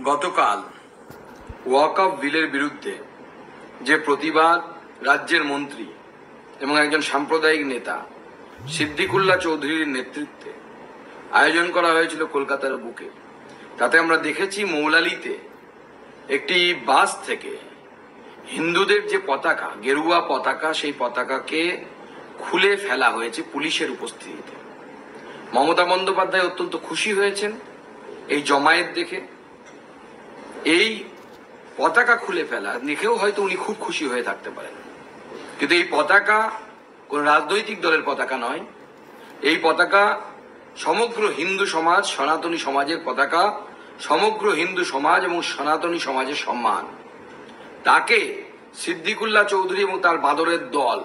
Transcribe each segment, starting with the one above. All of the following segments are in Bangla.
গতকাল ওয়াকফ বিলের বিরুদ্ধে যে প্রতিবাদ রাজ্যের মন্ত্রী এবং একজন সাম্প্রদায়িক নেতা সিদ্দিকুল্লাহ চৌধুরীর নেতৃত্বে আয়োজন করা হয়েছিল কলকাতার বুকে, তাতে আমরা দেখেছি মৌলালিতে একটি বাস থেকে হিন্দুদের যে পতাকা, গেরুয়া পতাকা, সেই পতাকাকে খুলে ফেলা হয়েছে পুলিশের উপস্থিতিতে। মমতা বন্দ্যোপাধ্যায় অত্যন্ত খুশি হয়েছেন এই জমায়েত দেখে। এই পতাকা খুলে ফেলা দেখেও হয়তো উনি খুব খুশি হয়ে থাকতে পারেন, কিন্তু এই পতাকা কোন রাজনৈতিক দলের পতাকা নয়। এই পতাকা সমগ্র হিন্দু সমাজ, সনাতনী সমাজের পতাকা, সমগ্র হিন্দু সমাজ এবং সনাতনী সমাজের সম্মান। তাকে সিদ্দিকুল্লাহ চৌধুরী এবং তার বাদরের দল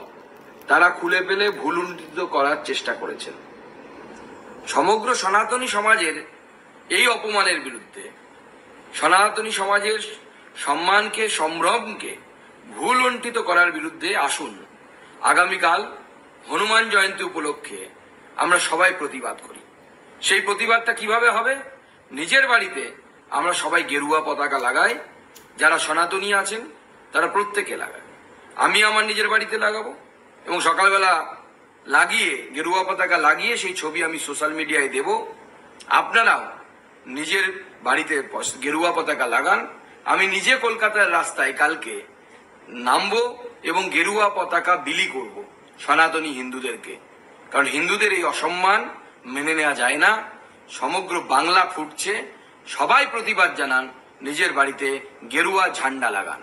তারা খুলে ফেলে ভুলুণ্ঠিত করার চেষ্টা করেছেন। সমগ্র সনাতনী সমাজের এই অপমানের বিরুদ্ধে, সনাতনী সমাজের সম্মানকে, সম্ভ্রমকে ভুলুণ্ঠিত করার বিরুদ্ধে আসুন আগামীকাল হনুমান জয়ন্তী উপলক্ষে আমরা সবাই প্রতিবাদ করি। সেই প্রতিবাদটা কিভাবে হবে? নিজের বাড়িতে আমরা সবাই গেরুয়া পতাকা লাগাই, যারা সনাতনী আছেন তারা প্রত্যেকে লাগায়। আমি আমার নিজের বাড়িতে লাগাবো এবং সকালবেলা লাগিয়ে, গেরুয়া পতাকা লাগিয়ে সেই ছবি আমি সোশ্যাল মিডিয়ায় দেব। আপনারাও নিজের বাড়িতে গেরুয়া পতাকা লাগান। আমি নিজে কলকাতার রাস্তায় কালকে নামবো এবং গেরুয়া পতাকা বিলি করব সনাতনী হিন্দুদেরকে, কারণ হিন্দুদের এই অসম্মান মেনে নেওয়া যায় না। সমগ্র বাংলা ফুটছে, সবাই প্রতিবাদ জানান, নিজের বাড়িতে গেরুয়া ঝান্ডা লাগান।